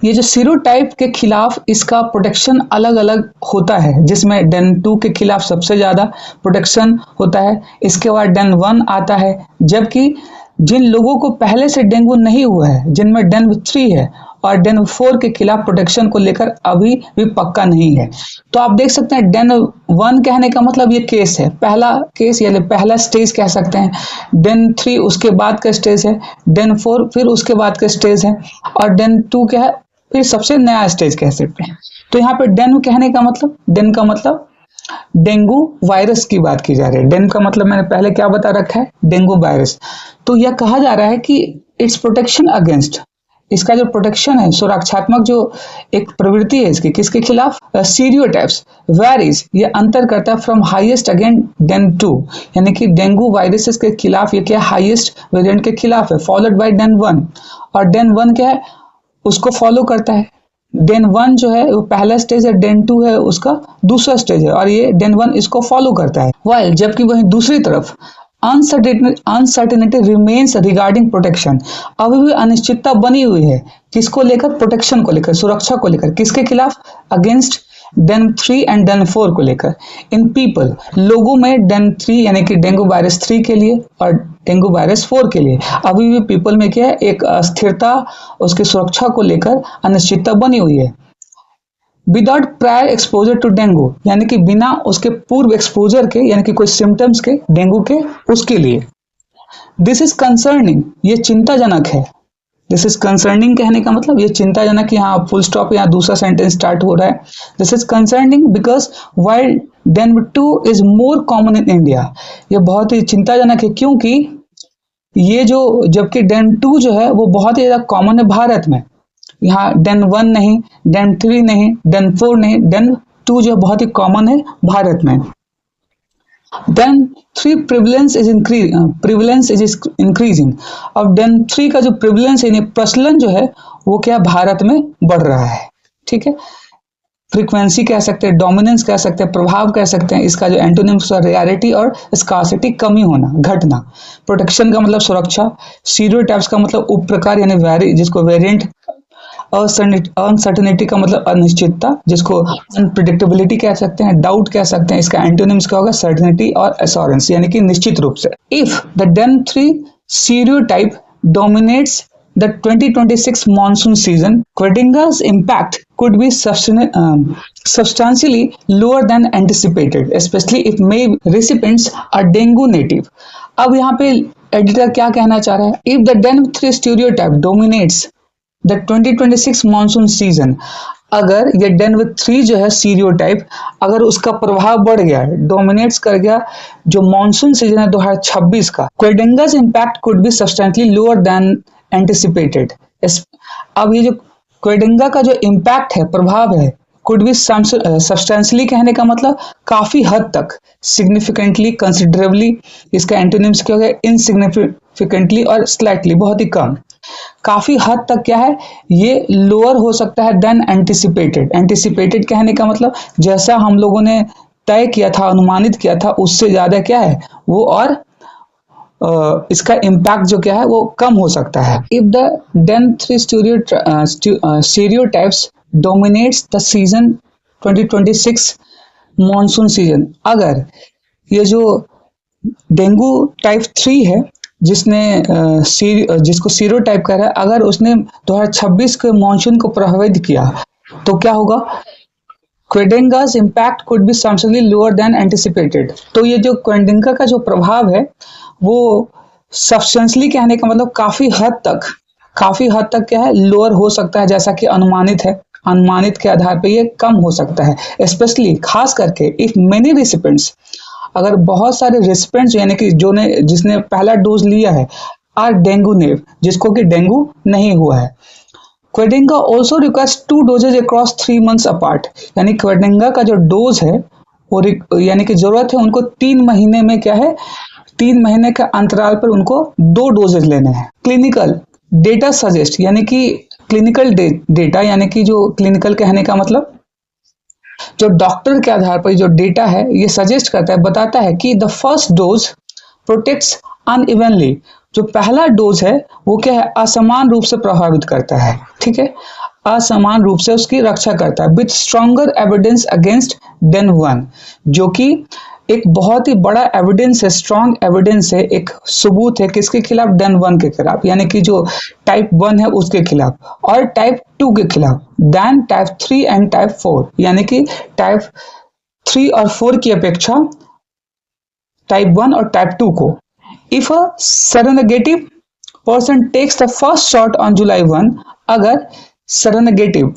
ये जो serotype के खिलाफ इसका protection अलग अलग होता है, जिसमें डेन 2 के खिलाफ सबसे ज्यादा प्रोटेक्शन होता है, इसके बाद डेन 1 आता है, जबकि जिन लोगों को पहले से डेंगू नहीं हुआ है, जिनमें डेन 3 है, और डेन 4 के खिलाफ प्रोटेक्शन को लेकर अभी भी पक्का नहीं है। तो आप देख सकते हैं डेन 1 कहने का मतलब ये केस है, पहला केस यानी पहला स्टेज कह सकते हैं। डेन 3 उसके बाद का स्टेज है, डेन 4 फिर उसके बाद का स्टेज है, और डेन 2 क्या है, फिर सबसे नया स्टेज कह सकते हैं। तो यहाँ पे डेन कहने का मतलब, डेन का मतलब डेंगू वायरस की बात की जा रही है। डेन का मतलब मैंने पहले क्या बता रखा है, डेंगू वायरस। तो यह कहा जा रहा है कि इट्स प्रोटेक्शन अगेंस्ट, इसका जो प्रोटेक्शन है, सुरक्षात्मक जो एक प्रवृत्ति है इसकी, किसके खिलाफ, सीरियोटाइप्स वेरीज, ये अंतर करता है फ्रॉम हाईएस्ट अगेन डेन 2, यानी कि डेंगू वायरसेस के खिलाफ ये क्या हाईएस्ट वेरिएंट के खिलाफ है, फॉलोड बाय डेन 1, और डेन 1 क्या है, उसको फॉलो करता है। डेन 1 जो है वो पहला स्टेज है, डेन 2 है उसका दूसरा स्टेज है, और ये डेन 1 इसको फॉलो करता है। वाइल जबकि वहीं दूसरी तरफ अनसर्टेनिटी रिमेन्स रिगार्डिंग प्रोटेक्शन, अभी भी अनिश्चितता बनी हुई है, किसको लेकर, प्रोटेक्शन को लेकर, सुरक्षा को लेकर, किसके खिलाफ, अगेंस्ट डेन 3 एंड डेन 4 को लेकर। इन पीपल, लोगों में डेन 3 यानी कि डेंगू वायरस 3 के लिए और डेंगू वायरस 4 के लिए अभी भी पीपल में क्या है, एक अस्थिरता, उसकी सुरक्षा को लेकर अनिश्चितता बनी हुई है। Without prior exposure to dengue, यानी कि बिना उसके पूर्व एक्सपोजर के, यानी कि कोई सिम्टम्स के डेंगू के, उसके लिए। दिस इज कंसर्निंग, ये चिंताजनक है। दिस इज कंसर्निंग कहने का मतलब ये चिंताजनक, यहाँ फुल स्टॉप, यहाँ दूसरा सेंटेंस स्टार्ट हो रहा है। This is concerning because while den 2 is more common in India, ये बहुत ही चिंताजनक है क्योंकि ये जो, जबकि डेन 2 जो है वो बहुत ही ज्यादा कॉमन है भारत में। यहाँ डेन 1 नहीं, डेन 3 नहीं, डेन 4 नहीं, डेन 2 जो बहुत ही कॉमन है भारत में। डेन 3 प्रिवलेंस इज इंक्रीजिंग, अब डेन 3 का जो प्रिवलेंस यानी प्रचलन जो है वो क्या भारत में बढ़ रहा है, ठीक है। फ्रीक्वेंसी कह सकते हैं, डोमिनेंस कह सकते हैं, प्रभाव कह सकते हैं, इसका जो एंटोनिम्स है रेयरिटी और स्कार्सिटी, कमी होना, घटना। प्रोटेक्शन का मतलब सुरक्षा, स्टीरियोटाइप्स का मतलब उप प्रकार यानी वेरी, जिसको वेरिएंट। अनसर्टेनिटी का मतलब अनिश्चितता, जिसको अनप्रिडिक्टेबिलिटी कह सकते हैं, डाउट कह सकते हैं, इसका एंटोनिम्स क्या होगा, सर्टेनिटी और एश्योरेंस, यानी कि निश्चित रूप से। If the den 3 stereotype dominates the 2026 monsoon season, Quadringa's impact could be substantially lower than anticipated, especially if May recipients are dengue native. अब यहाँ पे एडिटर क्या कहना चाह रहा है, if the DEN 3 stereotype dominates the 2026 monsoon season, अगर ये डेन 3 जो है सीरियोटाइप, अगर उसका प्रभाव बढ़ गया, डोमिनेट्स कर गया जो मॉनसून सीजन है 2026 का, Qdenga's impact could be substantially lower than anticipated, अब ये जो क्वेडेंगा का जो इम्पैक्ट है, प्रभाव है, कुड बी सब्सटेंशियली कहने का मतलब काफी हद तक, सिग्निफिकेंटली, कंसिडरेबली, इसका एंटोनिम्स क्या हो गया, इनसिग्निफिकेंटली और स्लाइटली, बहुत ही कम, काफी हद तक क्या है, ये लोअर हो सकता है देन एंटिसिपेटेड। एंटिसिपेटेड कहने का मतलब जैसा हम लोगों ने तय किया था, अनुमानित किया था, उससे ज्यादा क्या है वो, और इसका इम्पैक्ट जो क्या है वो कम हो सकता है। If the den three stereotypes dominates the season 2026 monsoon season, अगर ये जो डेंगू टाइप 3 है जिसको सीरो टाइप कह रहा है, अगर उसने 2026 के मॉनसून को प्रभावित किया तो क्या होगा, क्वेडेंगा's impact could be substantially lower than anticipated। तो ये जो क्वेडेंगा का जो प्रभाव है वो सब्सटेंशियली कहने का मतलब काफी हद तक क्या है, लोअर हो सकता है, जैसा कि अनुमानित है, अनुमानित के आधार पे ये कम हो सकता है। स्पेशली खास करके इफ मेनी रिसिपेंट्स, अगर बहुत सारे रिसिपेंट्स यानी कि जिसने पहला डोज लिया है, आर डेंगू नेव, जिसको कि डेंगू नहीं हुआ है। Qdenga also requires 2 doses across 3 months apart, यानी क्वेडेंगा का जो डोज है वो यानी कि जरूरत है उनको 3 महीने में क्या है, 3 महीने के अंतराल पर उनको 2 डोजेज लेने हैं। क्लिनिकल डेटा सजेस्ट, यानी कि क्लिनिकल डेटा यानी कि जो क्लिनिकल कहने का मतलब जो डॉक्टर के आधार पर जो डेटा है ये सजेस्ट करता है, बताता है कि the first dose protects unevenly, जो पहला डोज है वो क्या है, असमान रूप से प्रभावित करता है, ठीक है, असमान रूप से उसकी रक्षा करता है, with stronger evidence against den 1, जो कि एक बहुत ही बड़ा एविडेंस है, स्ट्रॉन्ग एविडेंस है, एक सबूत है किसके खिलाफ, डेन 1 के खिलाफ, यानी कि जो टाइप 1 है उसके खिलाफ, और टाइप 2 के खिलाफ, देन टाइप 3 एंड टाइप 4, यानी कि टाइप 3 और 4 की अपेक्षा टाइप 1 और टाइप 2 को। If a seronegative person takes the first shot on July 1, अगर सेरोनेगेटिव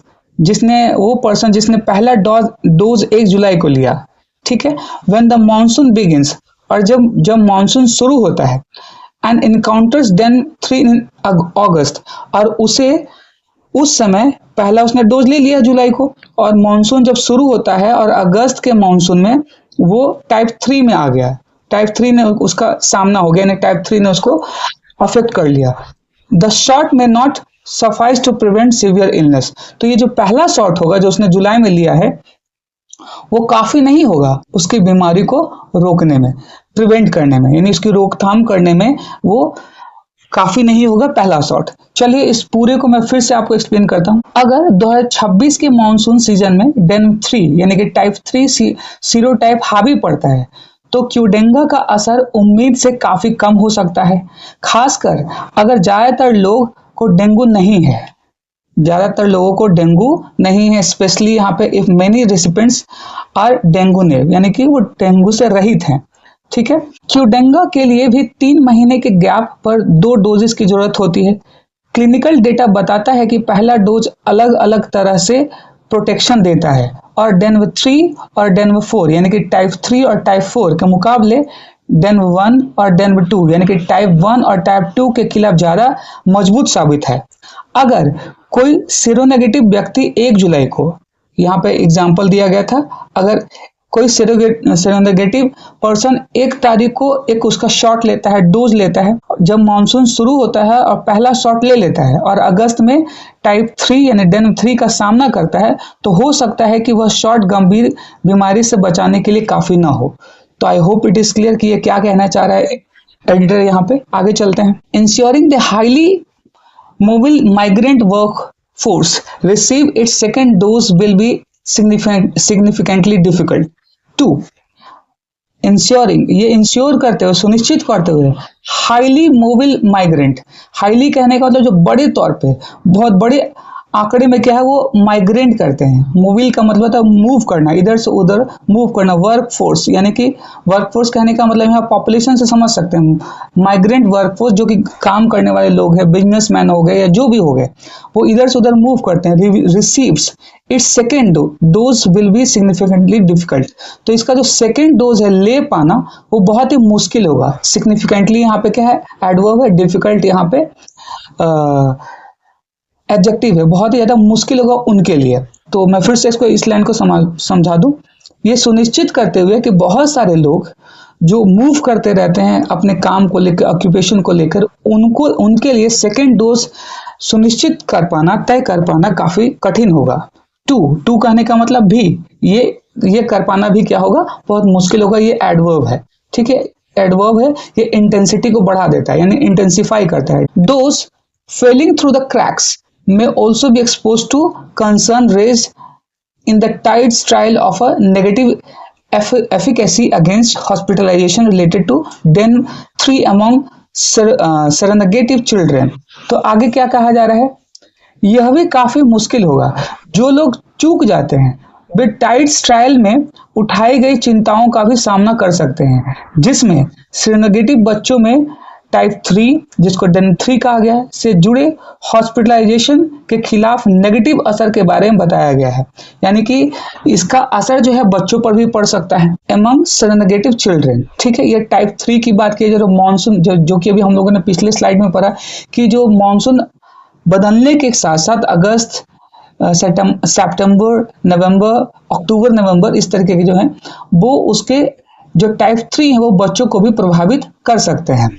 वो पर्सन जिसने पहला डोज 1 जुलाई को लिया, ठीक है, व्हेन द मॉनसून बिगिंस, और जब मॉनसून शुरू होता है, एंड इनकाउंटर्स देन 3 इन अगस्त, और उस समय पहला उसने डोज ले लिया जुलाई को, और मॉनसून जब शुरू होता है और अगस्त के मॉनसून में वो टाइप 3 में आ गया, टाइप 3 ने उसका सामना हो गया, टाइप 3 ने उसको अफेक्ट कर लिया। The shot may not suffice to prevent severe illness, तो ये जो पहला शॉट होगा जो उसने जुलाई में लिया है वो काफी नहीं होगा उसकी बीमारी को रोकने में, प्रिवेंट करने में, यानी उसकी रोकथाम करने में वो काफी नहीं होगा पहला शॉट। चलिए इस पूरे को मैं फिर से आपको एक्सप्लेन करता हूं। अगर 2026 के मॉनसून सीजन में डेन 3 यानी कि टाइप 3 सीरो टाइप हावी पड़ता है तो क्वेडेंगा का असर उम्मीद से काफी कम हो सकता है, खासकर अगर ज्यादातर लोग को डेंगू नहीं है, ज्यादातर लोगों को डेंगू नहीं है, स्पेशली यहाँ पे if many recipients are dengue naive, यानी कि वो डेंगू से रहित हैं, ठीक है। क्वेडेंगा के लिए भी 3 महीने के गैप पर 2 डोजेस की जरूरत होती है। क्लिनिकल डेटा बताता है कि पहला डोज अलग अलग तरह से प्रोटेक्शन देता है, और डेनव 3 और डेनव 4 यानी कि टाइप 3 और टाइप 4 के मुकाबले डेनव 1 और डेनव 2 यानी कि टाइप 1 और टाइप 2 के खिलाफ ज्यादा मजबूत साबित है। अगर कोई सीरोनेगेटिव व्यक्ति 1 जुलाई को, यहाँ पे एग्जाम्पल दिया गया था, अगर कोई सीरोनेगेटिव पर्सन 1 तारीख को एक उसका शॉट लेता है, डोज लेता है, जब मानसून शुरू होता है और पहला शॉट ले लेता है और अगस्त में टाइप 3 यानी डेन 3 का सामना करता है, तो हो सकता है कि वह शॉट गंभीर बीमारी से बचाने के लिए काफी ना हो। तो आई होप इट इज क्लियर कि ये क्या कहना चाह रहा है एडिटर। यहाँ पे आगे चलते हैं। Ensuring the highly mobile migrant work force receive it's second dose will be significantly difficult to ensuring, ये इंश्योर करते हुए, सुनिश्चित करते हुए, हाईली मोबाइल माइग्रेंट, हाईली कहने का मतलब जो बड़े तौर पे, बहुत बड़े आंकड़े में क्या है वो माइग्रेंट करते हैं। मोबाइल का मतलब होता है मूव करना, इधर से उधर मूव करना। वर्क फोर्स यानी कि वर्क फोर्स कहने का मतलब यहाँ पॉपुलेशन से समझ सकते हैं। माइग्रेंट वर्क फोर्स जो कि काम करने वाले लोग हैं, बिजनेसमैन हो गए या जो भी हो गए, वो इधर से उधर मूव करते हैं। Receives it's second dose will be significantly difficult, तो इसका जो सेकेंड डोज है ले पाना वो बहुत ही मुश्किल होगा। सिग्निफिकेंटली यहाँ पे क्या है, एडवर्ब है, डिफिकल्ट यहाँ पे एडजेक्टिव है, बहुत ही ज्यादा मुश्किल होगा उनके लिए। तो मैं फिर से इसको इस लाइन को समझा दूं। ये सुनिश्चित करते हुए कि बहुत सारे लोग जो मूव करते रहते हैं अपने काम को लेकर, ऑक्यूपेशन को लेकर, उनको उनके लिए सेकेंड डोज सुनिश्चित कर पाना, तय कर पाना काफी कठिन होगा। टू कहने का मतलब भी, ये कर पाना भी क्या होगा, बहुत मुश्किल होगा। ये एडवर्ब है, ठीक है, एडवर्ब है। ये इंटेंसिटी को बढ़ा देता है, यानी इंटेंसिफाई करता है। Those falling through the cracks may also be exposed to concern raised in the tides trial of a negative efficacy against hospitalization related to DEN 3 among seronegative children। तो आगे क्या कहा जा रहा है, यह भी काफी मुश्किल होगा। जो लोग चूक जाते हैं वे टाइड्स ट्रायल में उठाई गई चिंताओं का भी सामना कर सकते हैं, जिसमें सेरोनेगेटिव बच्चों में टाइप 3, जिसको डेन 3 कहा गया है, से जुड़े हॉस्पिटलाइजेशन के खिलाफ नेगेटिव असर के बारे में बताया गया है। यानी कि इसका असर जो है बच्चों पर भी पड़ सकता है, एमंग सेरोनेगेटिव चिल्ड्रन, ठीक है। ये टाइप 3 की बात की, जो मानसून, जो कि अभी हम लोगों ने पिछले स्लाइड में पढ़ा कि जो मानसून बदलने के साथ साथ अगस्त, सितंबर, नवंबर, अक्टूबर, नवंबर, इस तरीके के जो है वो उसके जो टाइप 3 है वो बच्चों को भी प्रभावित कर सकते हैं।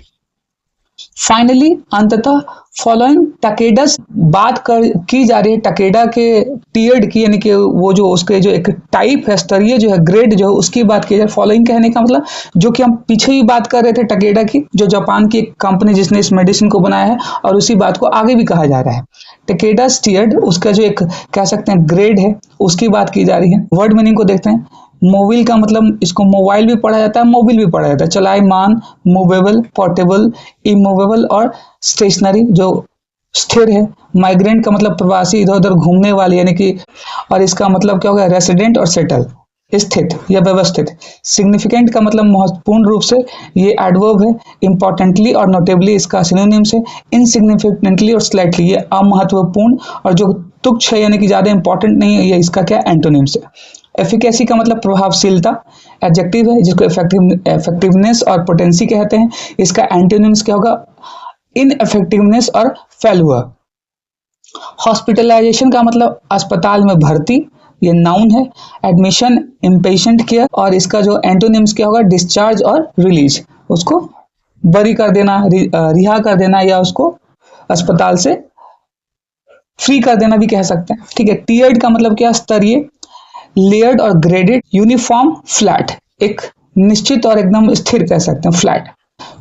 फाइनली अंततः फॉलोइंग टकेडास बात की जा रही है टकेडा के टीयर्ड की, यानी कि वो जो उसके जो एक टाइप है, स्तरीय जो है, ग्रेड जो है, उसकी बात की जाए। फॉलोइंग कहने का मतलब जो कि हम पीछे ही बात कर रहे थे टकेडा की, जो जापान की एक कंपनी जिसने इस मेडिसिन को बनाया है, और उसी बात को आगे भी कहा जा रहा है। टकेडास टीयर्ड, उसका जो एक कह सकते हैं ग्रेड है, उसकी बात की जा रही है। वर्ड मीनिंग को देखते हैं। मोबाइल का मतलब, इसको मोबाइल भी पढ़ा जाता है, मोबाइल भी पढ़ा जाता है। चलायमान, मूवेबल, पोर्टेबल, इमूवेबल और स्टेशनरी, जो स्थिर है। माइग्रेंट का मतलब प्रवासी, इधर उधर घूमने वाले, यानी कि, और इसका मतलब क्या होगा, रेसिडेंट और सेटल, स्थित या व्यवस्थित। सिग्निफिकेंट का मतलब महत्वपूर्ण रूप से, ये एडवर्ब है। इंपॉर्टेंटली और नोटेबली इसका सिनोनिम्स है। इनसिग्निफिकेंटली और स्लाइटली, ये अमहत्वपूर्ण, और जो तुच्छ है यानी कि ज्यादा इंपॉर्टेंट नहीं है, ये इसका क्या एंटोनिम्स है। एफिकेसी का मतलब प्रभावशीलता, एडजेक्टिव है, जिसको इफेक्टिवनेस और पोटेंसी कहते हैं। इसका एंटोनिम्स क्या होगा, इनइफेक्टिवनेस और फेल्यूर। हॉस्पिटलाइजेशन का मतलब अस्पताल में भर्ती, ये नाउन है। एडमिशन, इम्पेशेंट केयर, और इसका जो एंटोनिम्स क्या होगा, डिस्चार्ज और रिलीज, उसको बरी कर देना, रिहा कर देना, या उसको अस्पताल से फ्री कर देना भी कह सकते हैं, ठीक है। टीयर्ड का मतलब क्या, स्तरीय, लेयर्ड और ग्रेडेड, यूनिफॉर्म, फ्लैट, एक निश्चित और एकदम स्थिर कह सकते हैं, फ्लैट।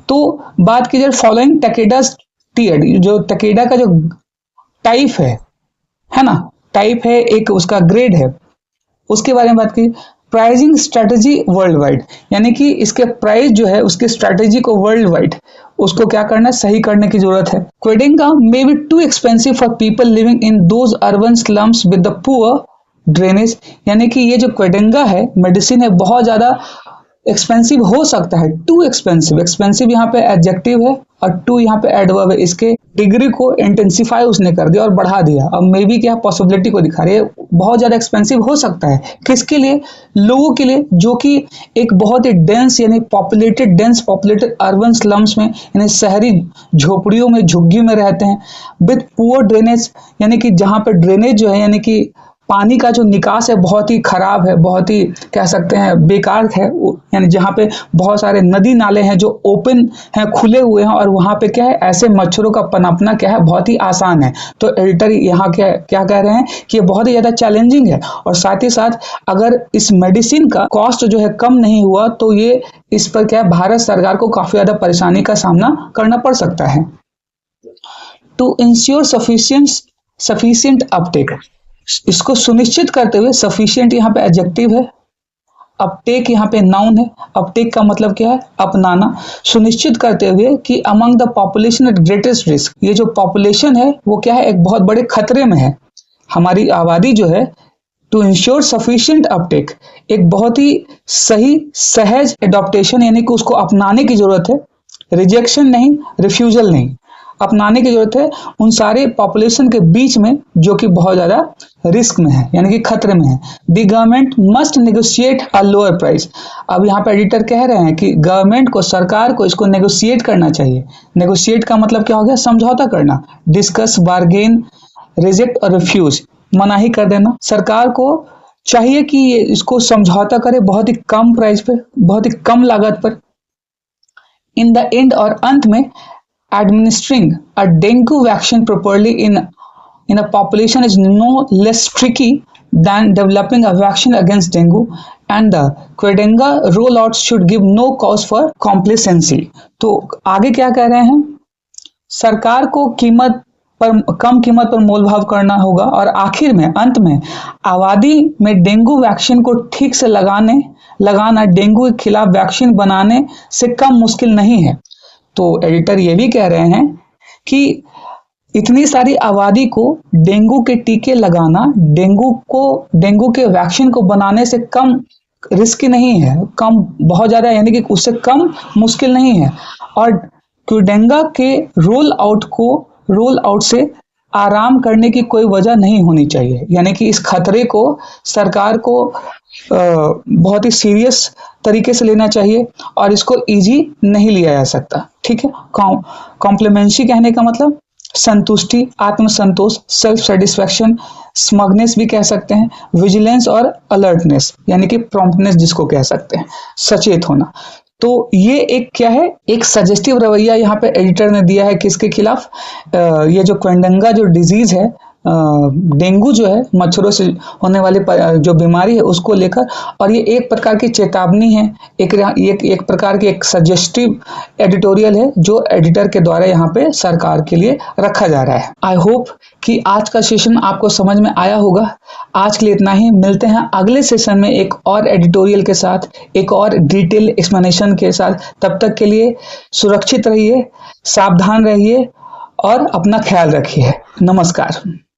तो बात की जाए फॉलोइंग टकेडास टीयर्ड, जो टकेडा का जो टाइप है ना, टाइप है, एक उसका ग्रेड है, उसके बारे में बात की। प्राइसिंग स्ट्रेटजी वर्ल्ड वाइड, यानी कि इसके प्राइस जो है, उसकी स्ट्रेटजी को वर्ल्ड वाइड उसको क्या करना है, सही करने की जरूरत है। Qdenga may be too expensive for people living in those urban slums with the poor drainage, यानी कि ये जो क्वेडेंगा है, मेडिसिन है, बहुत ज्यादा एक्सपेंसिव हो सकता है। टू एक्सपेंसिव, एक्सपेंसिव यहाँ पे एडजेक्टिव है और टू यहाँ पे एडवर्ब है। इसके डिग्री को इंटेंसिफाई उसने कर दिया और बढ़ा दिया। अब मे बी क्या पॉसिबिलिटी को दिखा रही है, बहुत ज्यादा एक्सपेंसिव हो सकता है। किसके लिए, लोगों के लिए जो कि एक बहुत ही डेंस, यानी डेंस पॉपुलेटेड अर्बन स्लम्स में, यानी शहरी झोपड़ियों में, झुग्गियों में रहते हैं। विद पुअर ड्रेनेज, यानी कि जहाँ पे ड्रेनेज जो है, यानी कि पानी का जो निकास है बहुत ही खराब है, बहुत ही कह सकते हैं बेकार है, यानी जहाँ पे बहुत सारे नदी नाले हैं जो ओपन हैं, खुले हुए हैं, और वहाँ पे क्या है, ऐसे मच्छरों का पनपना क्या है, बहुत ही आसान है। तो एडिटर यहाँ क्या क्या कह रहे हैं कि ये बहुत ही ज्यादा चैलेंजिंग है, और साथ ही साथ अगर इस मेडिसिन का कॉस्ट जो है कम नहीं हुआ तो ये इस पर क्या है, भारत सरकार को काफी ज्यादा परेशानी का सामना करना पड़ सकता है। टू इंश्योर सफिशियंट अपटेक, इसको सुनिश्चित करते हुए, सफिशिएंट यहाँ पे एडजेक्टिव है, अपटेक यहाँ पे नाउन है। अपटेक का मतलब क्या है, अपनाना। सुनिश्चित करते हुए कि among the population at greatest risk, ये जो पॉपुलेशन है वो क्या है, एक बहुत बड़े खतरे में है, हमारी आबादी जो है। टू इंश्योर सफिशिएंट अपटेक, एक बहुत ही सही सहज एडॉप्टेशन, यानी कि उसको अपनाने की जरूरत है। रिजेक्शन नहीं, रिफ्यूजल नहीं, अपनाने की जरूरत है उन सारे पॉपुलेशन के बीच में जो कि बहुत ज्यादा रिस्क में है, यानी कि खतरे में है। The government must negotiate a lower price, अब यहाँ पे एडिटर कह रहे हैं कि गवर्नमेंट को, सरकार को इसको नेगोशिएट करना चाहिए। नेगोशिएट का मतलब क्या हो गया, समझौता करना। डिस्कस, बार्गेन, रिजेक्ट और रिफ्यूज, मनाही कर देना। सरकार को चाहिए कि ये इसको समझौता करे बहुत ही कम प्राइस पर, बहुत ही कम लागत पर। इन द एंड और अंत में administering a dengue vaccine properly in a population is no less tricky than developing a vaccine against dengue, and the Qdenga rollout should give no cause for complacency। तो आगे क्या कह रहे हैं, सरकार को कीमत पर, कम कीमत पर मोल भाव करना होगा, और आखिर में, अंत में, आबादी में डेंगू वैक्सीन को ठीक से लगाना डेंगू के खिलाफ वैक्सीन बनाने से कम मुश्किल नहीं है। तो एडिटर ये भी कह रहे हैं कि इतनी सारी आबादी को डेंगू के टीके लगाना डेंगू के वैक्सीन को बनाने से कम रिस्की नहीं है, कम बहुत ज्यादा, यानी कि उससे कम मुश्किल नहीं है। और क्यूडेंगा के रोल आउट से आराम करने की कोई वजह नहीं होनी चाहिए, यानी कि इस खतरे को सरकार को बहुत ही सीरियस तरीके से लेना चाहिए और इसको इजी नहीं लिया जा सकता। ठीक है, कॉम्प्लीमेंट्री कहने का मतलब संतुष्टि, आत्मसंतोष, सेल्फ सेटिस्फैक्शन, स्मगनेस भी कह सकते हैं, विजिलेंस और अलर्टनेस, यानी कि प्रॉम्प्टनेस जिसको कह सकते हैं, सचेत होना। तो ये एक क्या है, एक सजेस्टिव रवैया यहाँ पे एडिटर ने दिया है किसके खिलाफ, ये जो क्वेंडेंगा जो डिजीज है, डेंगू जो है, मच्छरों से होने वाली जो बीमारी है उसको लेकर, और ये एक प्रकार की चेतावनी है, एक प्रकार की एक सजेस्टिव एडिटोरियल है जो एडिटर के द्वारा यहाँ पे सरकार के लिए रखा जा रहा है। आई होप कि आज का सेशन आपको समझ में आया होगा। आज के लिए इतना ही, मिलते हैं अगले सेशन में एक और एडिटोरियल के साथ, एक और डिटेल एक्सप्लेनेशन के साथ। तब तक के लिए सुरक्षित रहिए, सावधान रहिए और अपना ख्याल रखिए। नमस्कार।